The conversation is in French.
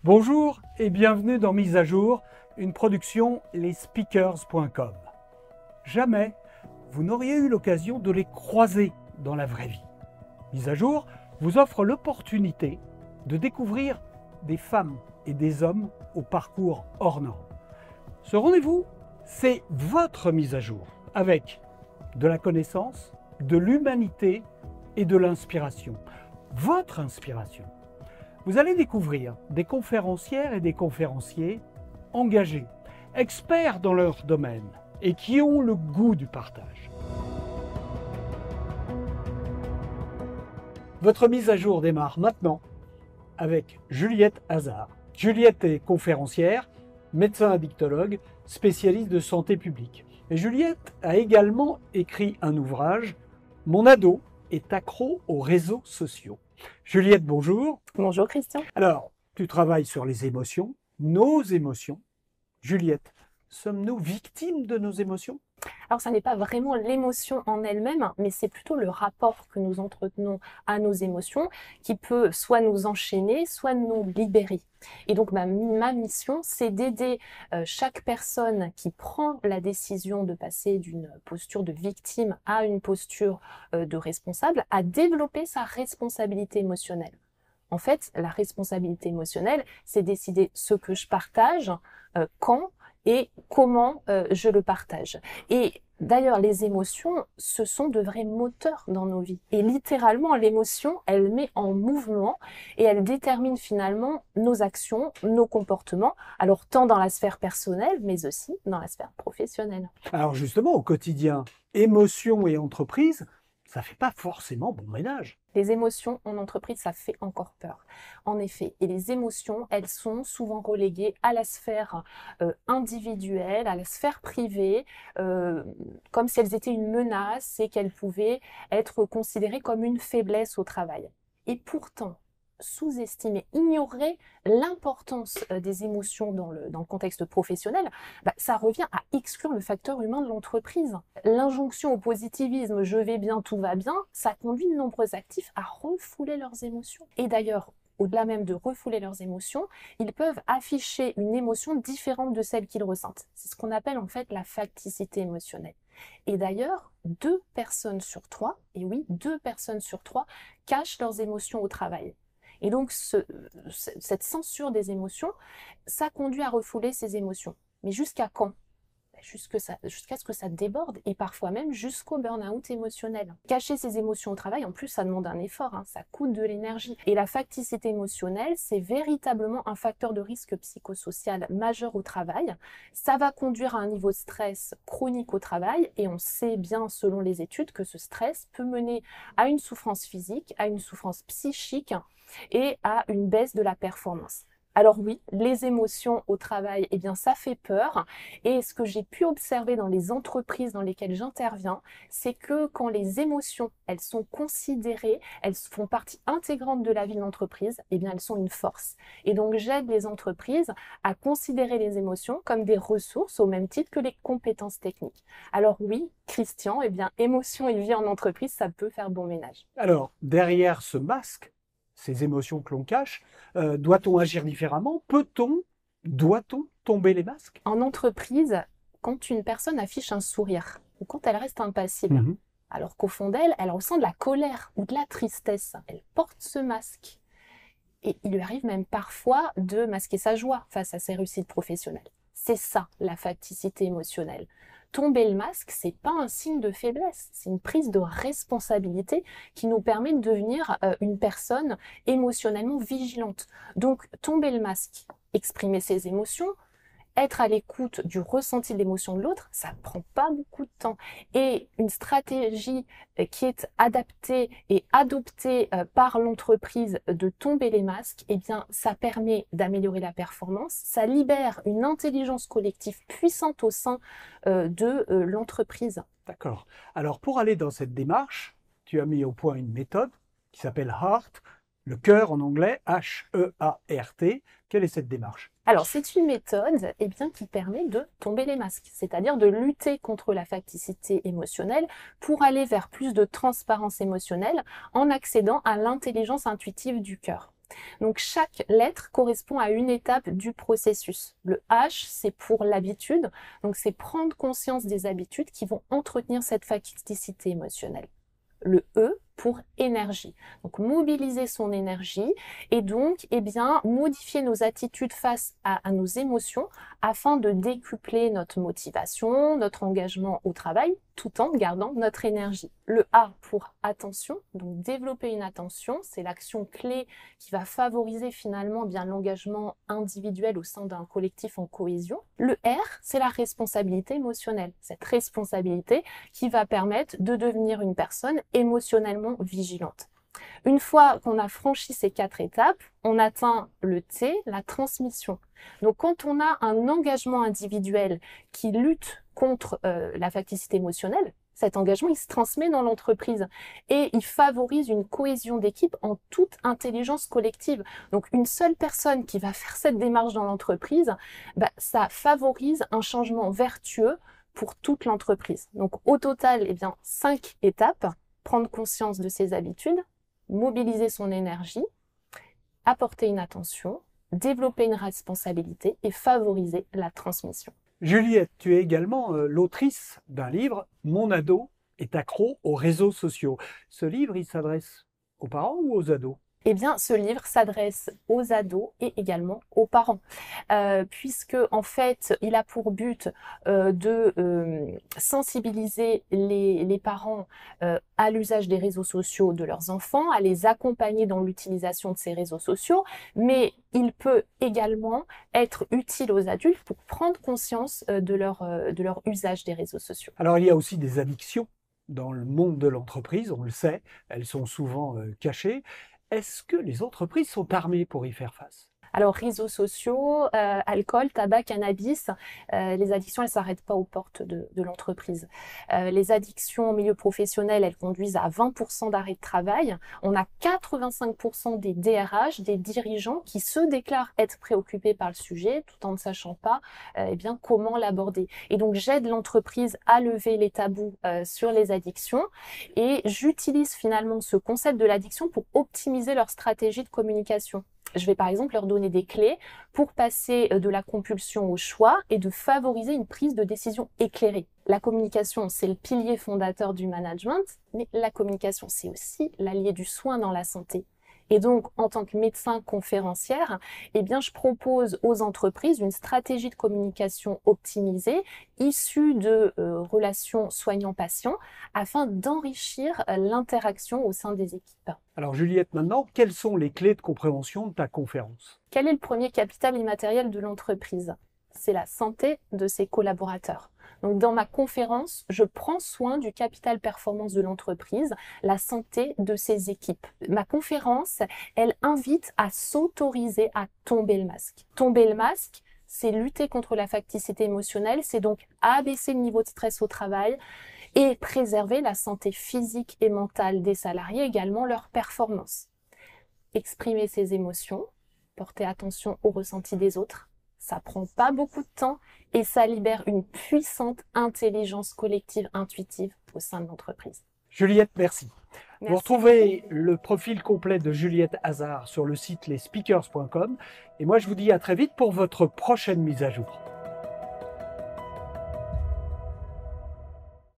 Bonjour et bienvenue dans Mise à jour, une production lesspeakers.com. Jamais vous n'auriez eu l'occasion de les croiser dans la vraie vie. Mise à jour vous offre l'opportunité de découvrir des femmes et des hommes au parcours hors norme. Ce rendez-vous, c'est votre mise à jour avec de la connaissance, de l'humanité et de l'inspiration. Votre inspiration. Vous allez découvrir des conférencières et des conférenciers engagés, experts dans leur domaine et qui ont le goût du partage. Votre mise à jour démarre maintenant avec Juliette Hazard. Juliette est conférencière, médecin addictologue, spécialiste de santé publique. Et Juliette a également écrit un ouvrage, Mon ado est accro aux réseaux sociaux. Juliette, bonjour. Bonjour Christian. Alors, tu travailles sur les émotions, nos émotions. Juliette, sommes-nous victimes de nos émotions ? Alors ça n'est pas vraiment l'émotion en elle-même, mais c'est plutôt le rapport que nous entretenons à nos émotions qui peut soit nous enchaîner, soit nous libérer. Et donc ma mission, c'est d'aider chaque personne qui prend la décision de passer d'une posture de victime à une posture de responsable à développer sa responsabilité émotionnelle. En fait, la responsabilité émotionnelle, c'est décider ce que je partage, quand et comment je le partage. Et d'ailleurs, les émotions, ce sont de vrais moteurs dans nos vies. Et littéralement, l'émotion, elle met en mouvement et elle détermine finalement nos actions, nos comportements, alors tant dans la sphère personnelle, mais aussi dans la sphère professionnelle. Alors justement, au quotidien, émotions et entreprise, ça ne fait pas forcément bon ménage. Les émotions en entreprise, ça fait encore peur. En effet, et les émotions, elles sont souvent reléguées à la sphère individuelle, à la sphère privée, comme si elles étaient une menace et qu'elles pouvaient être considérées comme une faiblesse au travail. Et pourtant, sous-estimer, ignorer l'importance des émotions dans le contexte professionnel, ça revient à exclure le facteur humain de l'entreprise. L'injonction au positivisme, je vais bien, tout va bien, ça conduit de nombreux actifs à refouler leurs émotions. Et d'ailleurs, au-delà même de refouler leurs émotions, ils peuvent afficher une émotion différente de celle qu'ils ressentent. C'est ce qu'on appelle en fait la facticité émotionnelle. Et d'ailleurs, 2 personnes sur 3, et oui, 2 personnes sur 3 cachent leurs émotions au travail. Et donc, cette censure des émotions, ça conduit à refouler ces émotions. Mais jusqu'à quand ? Jusqu'à ce que ça déborde et parfois même jusqu'au burn-out émotionnel. Cacher ses émotions au travail, en plus, ça demande un effort, ça coûte de l'énergie. Et la facticité émotionnelle, c'est véritablement un facteur de risque psychosocial majeur au travail. Ça va conduire à un niveau de stress chronique au travail et on sait bien, selon les études, que ce stress peut mener à une souffrance physique, à une souffrance psychique et à une baisse de la performance. Alors oui, les émotions au travail, eh bien ça fait peur. Et ce que j'ai pu observer dans les entreprises dans lesquelles j'interviens, c'est que quand les émotions, elles sont considérées, elles font partie intégrante de la vie de l'entreprise, eh bien elles sont une force. Et donc j'aide les entreprises à considérer les émotions comme des ressources au même titre que les compétences techniques. Alors oui, Christian, eh bien émotion et vie en entreprise, ça peut faire bon ménage. Alors, derrière ce masque, ces émotions que l'on cache, doit-on agir différemment ? Doit-on tomber les masques ? En entreprise, quand une personne affiche un sourire ou quand elle reste impassible, alors qu'au fond d'elle, elle ressent de la colère ou de la tristesse, elle porte ce masque. Et il lui arrive même parfois de masquer sa joie face à ses réussites professionnelles. C'est ça, la facticité émotionnelle. Tomber le masque, c'est pas un signe de faiblesse, c'est une prise de responsabilité qui nous permet de devenir une personne émotionnellement vigilante. Donc, tomber le masque, exprimer ses émotions, être à l'écoute du ressenti de l'émotion de l'autre, ça prend pas beaucoup de temps. Et une stratégie qui est adaptée et adoptée par l'entreprise de tomber les masques, eh bien, ça permet d'améliorer la performance, ça libère une intelligence collective puissante au sein de l'entreprise. D'accord. Alors, pour aller dans cette démarche, tu as mis au point une méthode qui s'appelle HEART, le cœur en anglais, H-E-A-R-T. Quelle est cette démarche ? Alors, c'est une méthode qui permet de tomber les masques, c'est-à-dire de lutter contre la facticité émotionnelle pour aller vers plus de transparence émotionnelle en accédant à l'intelligence intuitive du cœur. Donc chaque lettre correspond à une étape du processus. Le H, c'est pour l'habitude, donc c'est prendre conscience des habitudes qui vont entretenir cette facticité émotionnelle. Le E pour énergie, donc mobiliser son énergie et donc modifier nos attitudes face à nos émotions afin de décupler notre motivation, notre engagement au travail tout en gardant notre énergie. Le A pour attention, donc développer une attention, c'est l'action clé qui va favoriser finalement l'engagement individuel au sein d'un collectif en cohésion. Le R, c'est la responsabilité émotionnelle, cette responsabilité qui va permettre de devenir une personne émotionnellement vigilante. Une fois qu'on a franchi ces 4 étapes, on atteint le T, la transmission. Donc quand on a un engagement individuel qui lutte contre la facticité émotionnelle, cet engagement, il se transmet dans l'entreprise et il favorise une cohésion d'équipe en toute intelligence collective. Donc une seule personne qui va faire cette démarche dans l'entreprise, ça favorise un changement vertueux pour toute l'entreprise. Donc au total, 5 étapes. Prendre conscience de ses habitudes, mobiliser son énergie, apporter une attention, développer une responsabilité et favoriser la transmission. Juliette, tu es également l'autrice d'un livre, Mon ado est accro aux réseaux sociaux. Ce livre, il s'adresse aux parents ou aux ados ? Ce livre s'adresse aux ados et également aux parents, puisque en fait, il a pour but de sensibiliser les parents à l'usage des réseaux sociaux de leurs enfants, à les accompagner dans l'utilisation de ces réseaux sociaux, mais il peut également être utile aux adultes pour prendre conscience de leur usage des réseaux sociaux. Alors, il y a aussi des addictions dans le monde de l'entreprise, on le sait, elles sont souvent cachées. Est-ce que les entreprises sont armées pour y faire face ? Alors, réseaux sociaux, alcool, tabac, cannabis, les addictions, elles ne s'arrêtent pas aux portes de l'entreprise. Les addictions au milieu professionnel, elles conduisent à 20% d'arrêt de travail. On a 85% des DRH, des dirigeants, qui se déclarent être préoccupés par le sujet, tout en ne sachant pas comment l'aborder. Et donc, j'aide l'entreprise à lever les tabous sur les addictions et j'utilise finalement ce concept de l'addiction pour optimiser leur stratégie de communication. Je vais par exemple leur donner des clés pour passer de la compulsion au choix et de favoriser une prise de décision éclairée. La communication, c'est le pilier fondateur du management, mais la communication, c'est aussi l'allié du soin dans la santé. Et donc, en tant que médecin conférencière, je propose aux entreprises une stratégie de communication optimisée, issue de relations soignants-patients, afin d'enrichir l'interaction au sein des équipes. Alors Juliette, maintenant, quelles sont les clés de compréhension de ta conférence ? Quel est le premier capital immatériel de l'entreprise ? C'est la santé de ses collaborateurs. Donc, dans ma conférence, je prends soin du capital performance de l'entreprise, la santé de ses équipes. Ma conférence, elle invite à s'autoriser à tomber le masque. Tomber le masque, c'est lutter contre la facticité émotionnelle, c'est donc abaisser le niveau de stress au travail et préserver la santé physique et mentale des salariés, également leur performance. Exprimer ses émotions, porter attention aux ressentis des autres, ça prend pas beaucoup de temps et ça libère une puissante intelligence collective intuitive au sein de l'entreprise. Juliette, merci. Merci. Vous retrouvez le profil complet de Juliette Hazard sur le site lesspeakers.com et moi je vous dis à très vite pour votre prochaine mise à jour.